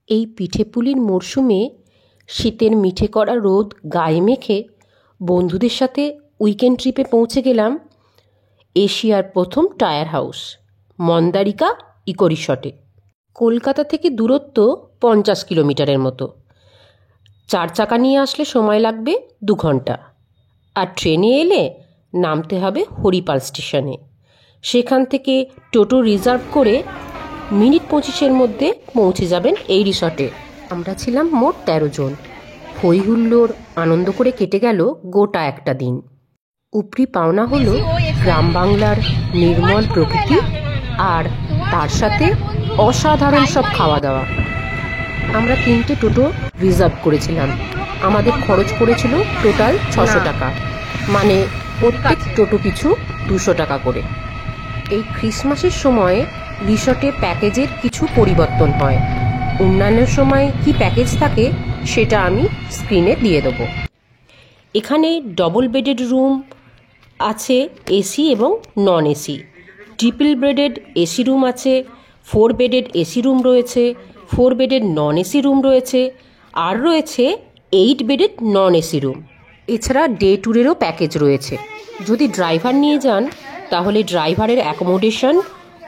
এই পিঠেপুলির মরশুমে শীতের মিঠে করা রোদ গায়ে মেখে বন্ধুদের সাথে উইকেন্ড ট্রিপে পৌঁছে গেলাম এশিয়ার প্রথম টায়ার হাউস মন্দারিকা ইকো রিসর্টে। কলকাতা থেকে দূরত্ব 50 কিলোমিটারের মতো। 4 চাকা নিয়ে আসলে সময় লাগবে 2 ঘন্টা, আর ট্রেনে এলে নামতে হবে হরিপাল স্টেশনে। সেখান থেকে টোটো রিজার্ভ করে মিনিট 25-এর মধ্যে পৌঁছে যাবেন এই রিসর্টে। আমরা ছিলাম মোট 13 জন। হই হুল্লোড় আনন্দ করে কেটে গেল গোটা একটা দিন। উপরি পাওনা হলো গ্রাম বাংলার নির্মল প্রকৃতি আর তার সাথে অসাধারণ সব খাওয়া দাওয়া। আমরা 3টে টোটো রিজার্ভ করেছিলাম। আমাদের খরচ পড়েছিল টোটাল 600 টাকা, মানে প্রত্যেক টোটো পিছু 200 টাকা করে। এই ক্রিসমাসের সময়ে রিসর্টে প্যাকেজের কিছু পরিবর্তন হয়। অন্যান্য সময় কি প্যাকেজ থাকে সেটা আমি স্ক্রিনে দিয়ে দেবো। এখানে ডবল বেডেড রুম আছে, এসি এবং non AC. Triple bedded AC room আছে, 4 বেডেড এসি রুম রয়েছে, 4 বেডেড নন এসি রুম রয়েছে, আর রয়েছে 8 বেডেড নন এসি রুম। এছাড়া ডে ট্যুরেরও প্যাকেজ রয়েছে। যদি ড্রাইভার নিয়ে যান তাহলে ড্রাইভারের অ্যাকোমোডেশন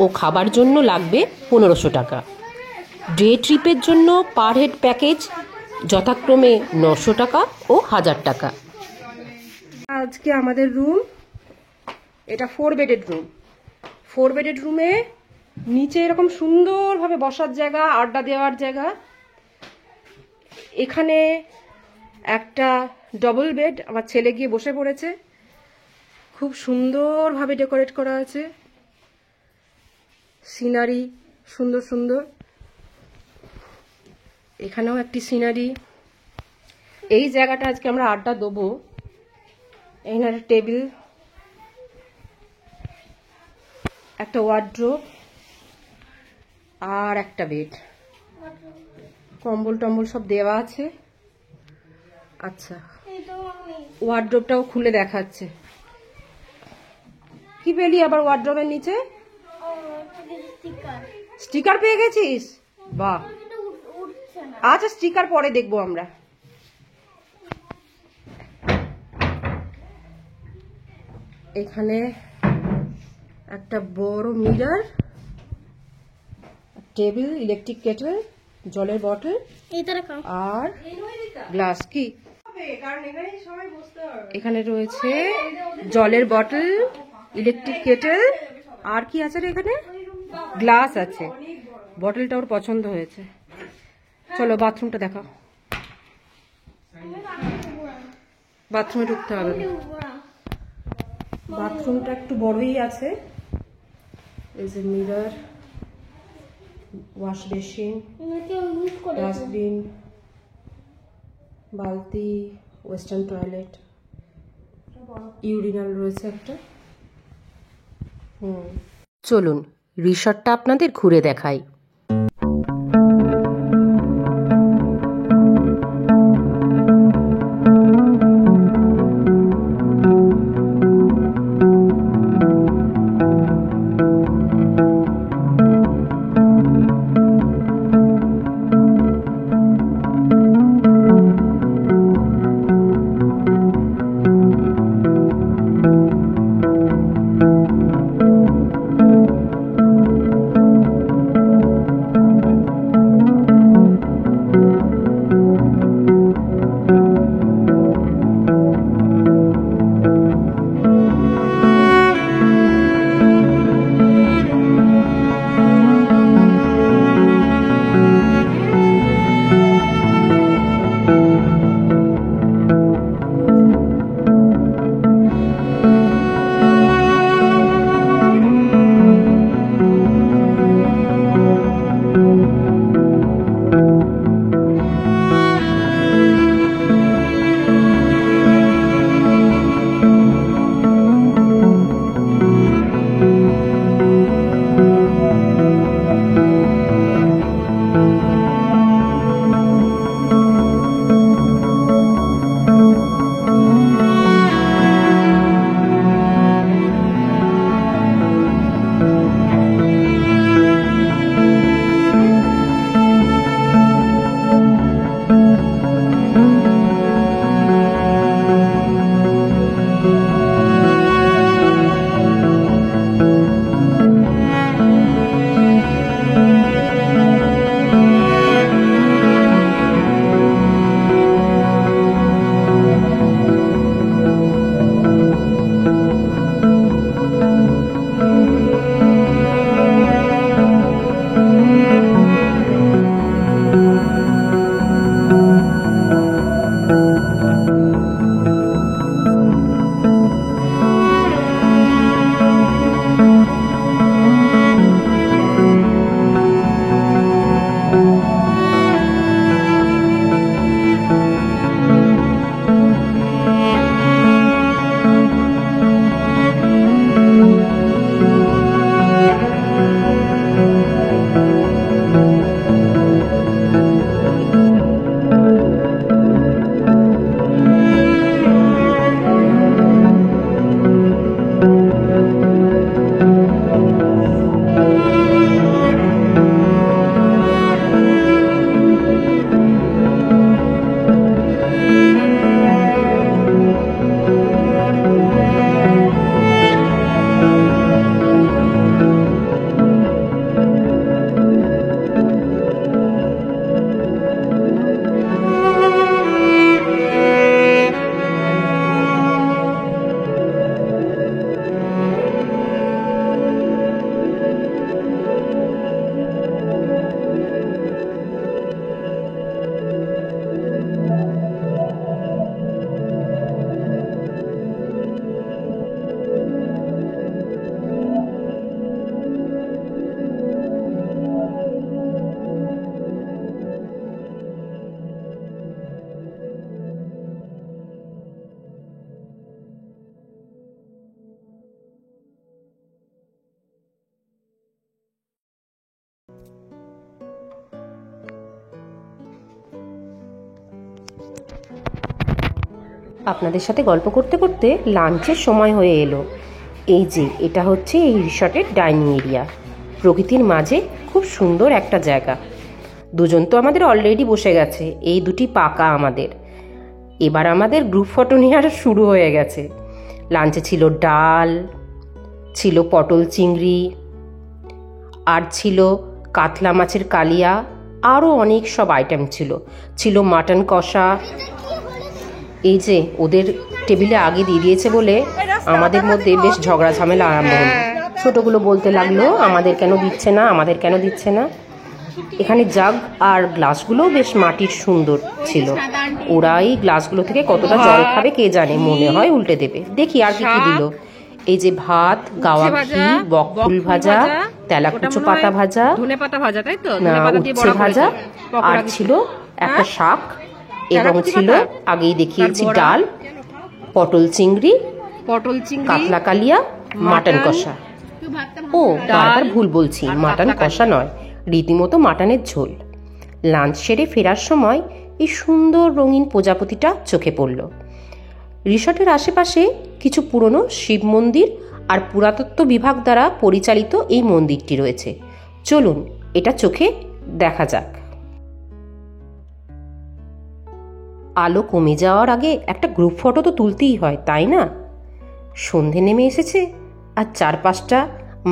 ও খাবার জন্য লাগবে 1500 টাকা। ডে ট্রিপের জন্য পার হেড প্যাকেজ যথাক্রমে 900 টাকা ও 1000 টাকা। আজকে আমাদের রুম, এটা 4 বেডেড রুম। 4 বেডেড রুমে নিচে এরকম সুন্দরভাবে বসার জায়গা, আড্ডা দেওয়ার জায়গা। এখানে একটা ডবল বেড, আমার ছেলে গিয়ে বসে পড়েছে। খুব সুন্দরভাবে ডেকোরেট করা আছে, সিনারি সুন্দর সুন্দর। এখানেও একটি সিনারি। এই জায়গাটা আজকে আমরা আড্ডা দেবো। এখানে একটা টেবিল, একটা ওয়ার্ড্রোব আর একটা বেড, কম্বল টম্বল সব দেওয়া আছে। আচ্ছা, ওয়ার্ড্রোবটাও খুলে দেখাচ্ছে। কি পেলি আবার ওয়ার্ড্রোবের নিচে? স্টিকার পেয়ে গেছিস? বাহ, আচ্ছা স্টিকার পরে দেখবো আমরা। এখানে একটা বড় মিরর, টেবিল, ইলেকট্রিক কেটল, জলের বটল আর গ্লাস। কি এখানে রয়েছে জলের বটল, ইলেকট্রিক কেটল, আর কি আছে এখানে? গ্লাস আছে। বটলটা ওর পছন্দ হয়েছে। চলো বাথরুমটা দেখাও। বাথরুমে ঢুকতে হবে। বাথরুমটা একটু বড়ই আছে। এই যে মিরর, ওয়াশ বেসিন, ডাস্টবিন, বালতি, ওয়েস্টার্ন টয়লেট, ইউরিনাল রয়েছে একটা। চলুন রিসর্টটা আপনাদের ঘুরে দেখাই। আপনাদের সাথে গল্প করতে করতে লাঞ্চের সময় হয়ে এলো। এই যে এটা হচ্ছে এই রিসর্টের ডাইনিং এরিয়া। প্রকৃতির মাঝে খুব সুন্দর একটা জায়গা। দুজন তো আমাদের অলরেডি বসে গেছে, এই দুটি পাকা আমাদের। এবার আমাদের গ্রুপ ফটো নেওয়ার শুরু হয়ে গেছে। লাঞ্চে ছিল ডাল, ছিল পটল চিংড়ি, আর ছিল কাতলা মাছের কালিয়া, আরও অনেক সব আইটেম ছিল। ছিল মাটন কষা। এই যে ওদের টেবিলে আগে দিয়ে দিয়েছে বলে আমাদের মধ্যে বেশ ঝগড়া ঝামেলা আরম্ভ হলো। ছোটগুলো বলতে লাগলো আমাদের কেন দিচ্ছে না, আমাদের কেন দিচ্ছে না। এখানে জাগ আর গ্লাসগুলোও বেশ মাটির সুন্দর ছিল। ওরা এই গ্লাসগুলো থেকে কতটা জল খাবে কে জানে, মনে হয় উল্টে দেবে। দেখি আর কি কি দিল। এই যে ভাত, গাওয়া ঘি, বকফুল ভাজা, তেলাকুচো পাতা ভাজা, না উচ্ছে ভাজা, আর ছিল একটা শাক, এবং ছিল আগেই দেখিয়েছি ডাল, পটল চিংড়ি, কাতলা কালিয়া, মাটন কষা। ও বারবার ভুল বলছি, মাটন কষা নয়, রীতিমতো মাটনের ঝোল। লাঞ্চ সেরে ফেরার সময় এই সুন্দর রঙিন প্রজাপতিটা চোখে পড়ল। রিসর্টের আশেপাশে কিছু পুরনো শিব মন্দির আর পুরাতত্ত্ব বিভাগ দ্বারা পরিচালিত এই মন্দিরটি রয়েছে। চলুন এটা চোখে দেখা যাক। আলো কমে যাওয়ার আগে একটা গ্রুপ ফটো তো তুলতেই হয়, তাই না? সন্ধে নেমে এসেছে আর চারপাশটা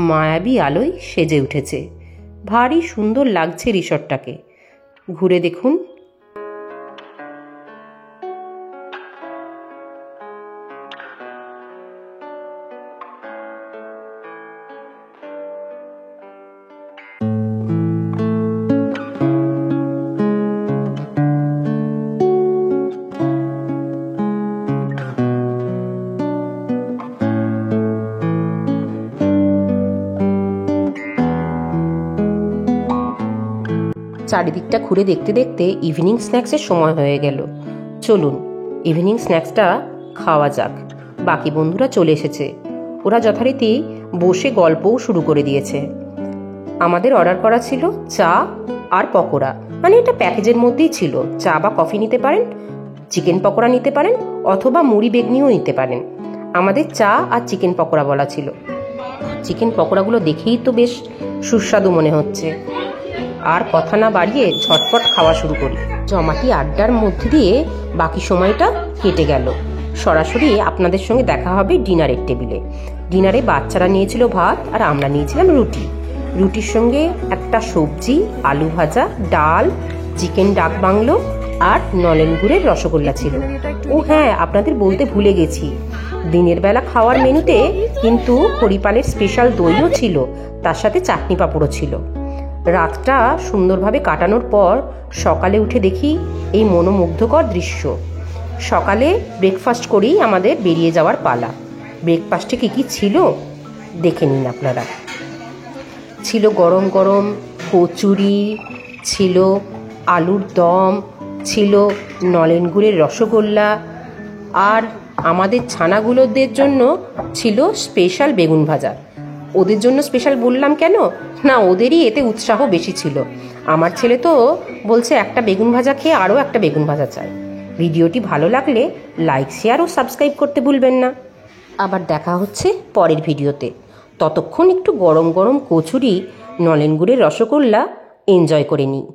মায়াবী আলোয় সেজে উঠেছে। ভারী সুন্দর লাগছে রিসর্টটাকে। ঘুরে দেখুন। চারিদিকটা ঘুরে দেখতে দেখতে ইভিনিং স্ন্যাক্সের সময় হয়ে গেল। চলুন ইভিনিং স্ন্যাক্সটা খাওয়া যাক। বাকি বন্ধুরা চলে এসেছে। ওরা যথারীতি বসে গল্পও শুরু করে দিয়েছে। আমাদের অর্ডার করা ছিল চা আর পকোড়া, মানে এটা প্যাকেজের মধ্যেই ছিল। চা বা কফি নিতে পারেন, চিকেন পকোড়া নিতে পারেন, অথবা মুড়ি বেগনিও নিতে পারেন। আমাদের চা আর চিকেন পকোড়া বলা ছিল। চিকেন পকোড়াগুলো দেখেই তো বেশ সুস্বাদু মনে হচ্ছে। আর কথা না বাড়িয়ে ঝটপট খাওয়া শুরু করি। জমাটি আড্ডার মধ্যে দিয়ে বাকি সময়টা কেটে গেল। সরাসরি আপনাদের সঙ্গে দেখা হবে ডিনারের টেবিলে। ডিনারে বাচ্চারা নিয়েছিল ভাত আর আমরা নিয়েছিলাম রুটি। রুটির সঙ্গে একটা সবজি, আলু ভাজা, ডাল, চিকেন ডাক বাংলো আর নলেন গুড়ের রসগোল্লা ছিল। ও হ্যাঁ, আপনাদের বলতে ভুলে গেছি, দিনের বেলা খাওয়ার মেনুতে কিন্তু হরিপালের স্পেশাল দইও ছিল, তার সাথে চাটনি পাঁপড়ও ছিল। রাতটা সুন্দরভাবে কাটানোর পর সকালে উঠে দেখি এই মনোমুগ্ধকর দৃশ্য। সকালে ব্রেকফাস্ট করেই আমাদের বেরিয়ে যাওয়ার পালা। ব্রেকফাস্টে কী কী ছিল দেখে নিন আপনারা। ছিল গরম গরম কচুরি, ছিল আলুর দম, ছিল নলেন গুড়ের রসগোল্লা, আর আমাদের ছানাগুলোদের জন্য ছিল স্পেশাল বেগুন ভাজা। ওদের জন্য স্পেশাল বললাম কেন না, ওদেরই এতে উৎসাহ বেশি ছিল। আমার ছেলে তো বলছে একটা বেগুন ভাজা খেয়ে আরও একটা বেগুন ভাজা চাই। ভিডিওটি ভালো লাগলে লাইক, শেয়ার ও সাবস্ক্রাইব করতে ভুলবেন না। আবার দেখা হচ্ছে পরের ভিডিওতে। ততক্ষণ একটু গরম গরম কচুরি, নলেন গুড়ের রসগোল্লা এনজয় করে নিই।